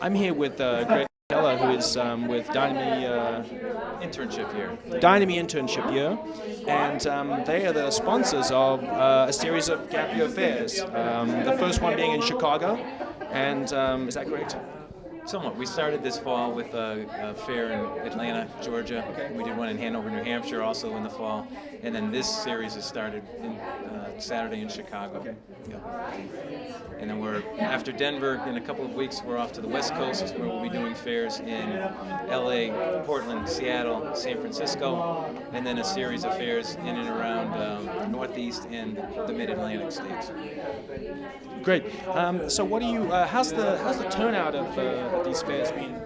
I'm here with Greg Keller, who is with Dynamy Internship Year, and they are the sponsors of a series of gap year fairs. The first one being in Chicago, and is that correct? Somewhat. We started this fall with a fair in Atlanta, Georgia. Okay. We did one in Hanover, New Hampshire, also in the fall, and then this series has started in Saturday in Chicago. Okay. Yeah. And then after Denver, in a couple of weeks, we're off to the West Coast, where we'll be doing fairs in LA, Portland, Seattle, San Francisco, and then a series of fairs in and around the Northeast and the Mid-Atlantic states. Great. So, what do you? How's the turnout of these fairs been?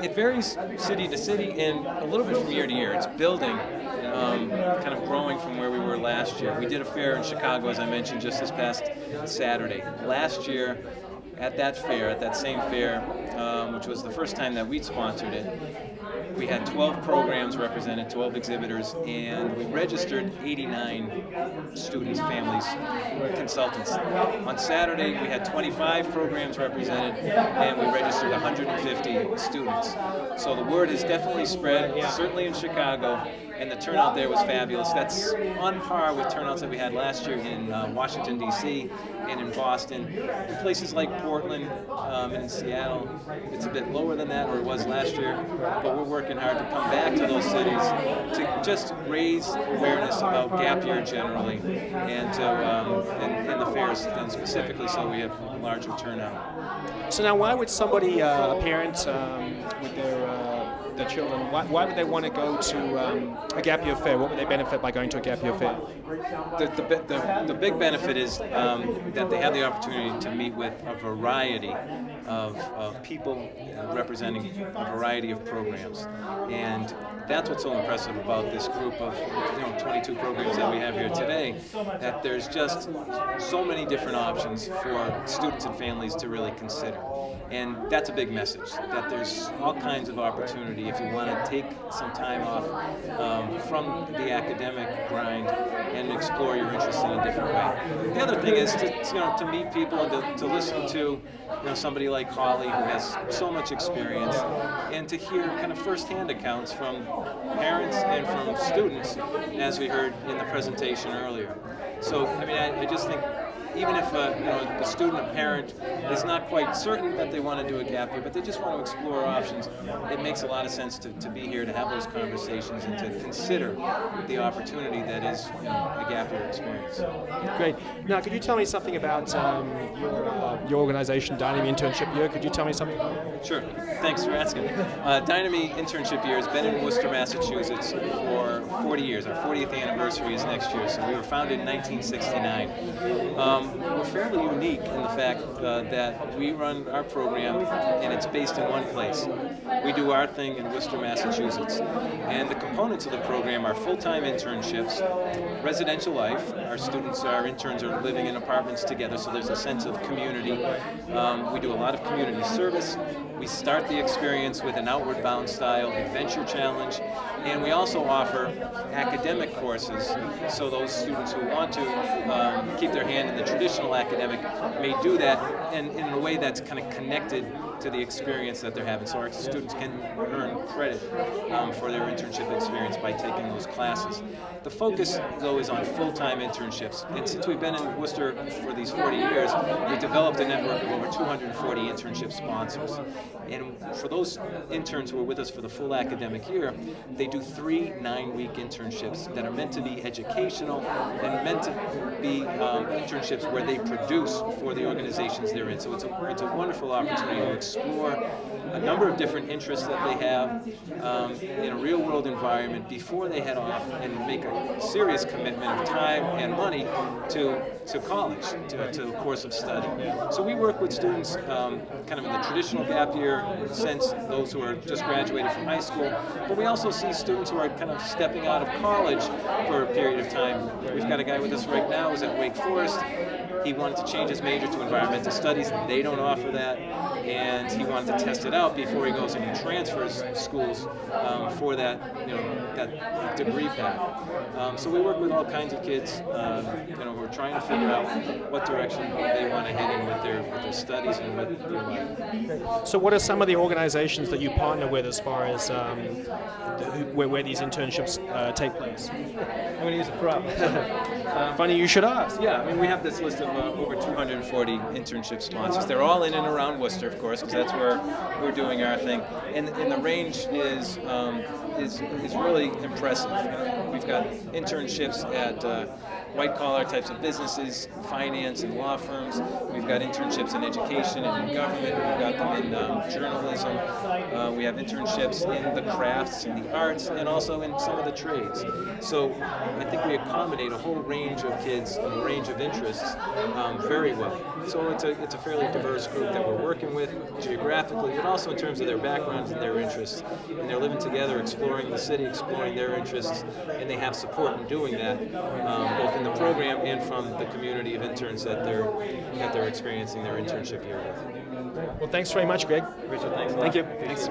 It varies city to city and a little bit from year to year. It's building, kind of growing from where we were last year. We did a fair in Chicago, as I mentioned, just this past Saturday. Last year, at that same fair, which was the first time that we'd sponsored it, we had 12 programs represented, 12 exhibitors, and we registered 89 students, families, consultants. On Saturday, we had 25 programs represented, and we registered 150 students. So the word has definitely spread, certainly in Chicago, and the turnout there was fabulous. That's on par with turnouts that we had last year in Washington, D.C. and in Boston. In places like Portland and in Seattle, it's a bit lower than that, or it was last year, but we're working hard to come back to those cities to just raise awareness about gap year generally, and to and the fairs then specifically, so we have a larger turnout. So now, why would somebody, a parent with their children, why would they want to go to a gap year fair? What would they benefit by going to a gap year fair? The big benefit is that they have the opportunity to meet with a variety of people representing a variety of programs, and that's what's so impressive about this group of 22 programs that we have here today, that there's just so many different options for students and families to really consider. And that's a big message, that there's all kinds of opportunity if you want to take some time off from the academic grind and explore your interest in a different way. The other thing is to meet people and to listen to somebody like Holly, who has so much experience, and to hear kind of firsthand accounts from parents and from students, as we heard in the presentation earlier. So, I mean, I just think even if the student or parent is not quite certain that they want to do a gap year, but they just want to explore options, it makes a lot of sense to be here, to have those conversations, and to consider the opportunity that is a gap year experience. Great. Now, could you tell me something about your organization, Dynamy Internship Year? Could you tell me something about it? Sure. Thanks for asking. Dynamy Internship Year has been in Worcester, Massachusetts for 40 years. Our 40th anniversary is next year, so we were founded in 1969. We're fairly unique in the fact that we run our program and it's based in one place. We do our thing in Worcester, Massachusetts. And the components of the program are full-time internships, residential life. Our interns are living in apartments together, so there's a sense of community. We do a lot of community service. We start the experience with an outward bound style adventure challenge, and we also offer academic courses, so those students who want to keep their hand in the traditional academic may do that in a way that's kind of connected to the experience that they're having. So our students can earn credit for their internship experience by taking those classes. The focus, though, is on full-time internships. And since we've been in Worcester for these 40 years, we've developed a network of over 240 internship sponsors. And for those interns who are with us for the full academic year, they do 3 9-week internships that are meant to be educational and meant to be internships where they produce for the organizations they're in. So it's a wonderful opportunity to explore a number of different interests that they have in a real-world environment before they head off and make a serious commitment of time and money to college, to a course of study. So we work with students kind of in the traditional gap year sense, those who are just graduated from high school, but we also see students who are kind of stepping out of college for a period of time. We've got a guy with us right now who's at Wake Forest, he wanted to change his major to environmental studies. They don't offer that, and he wanted to test it out before he goes and he transfers schools for that, that degree path. So we work with all kinds of kids. We're trying to figure out what direction they want to head in with their studies and with their life. So what are some of the organizations that you partner with as far as where these internships take place? I'm going to use a prop. Funny you should ask. Yeah, I mean, we have this list of over 240 internship sponsors. They're all in and around Worcester, of course, because that's where we're doing our thing. And the range is really impressive. We've got internships at white-collar types of businesses, finance and law firms. We've got internships in education and in government. We've got them in journalism. We have internships in the crafts and the arts, and also in some of the trades. So I think we accommodate a whole range of kids and a range of interests very well. So it's a fairly diverse group that we're working with geographically, but also in terms of their backgrounds and their interests. And they're living together, exploring the city, exploring their interests, and they have support in doing that, both in the program and from the community of interns that they're experiencing their internship year with. Well, thanks very much, Greg. Richard, thanks a lot. Thank you. Thanks.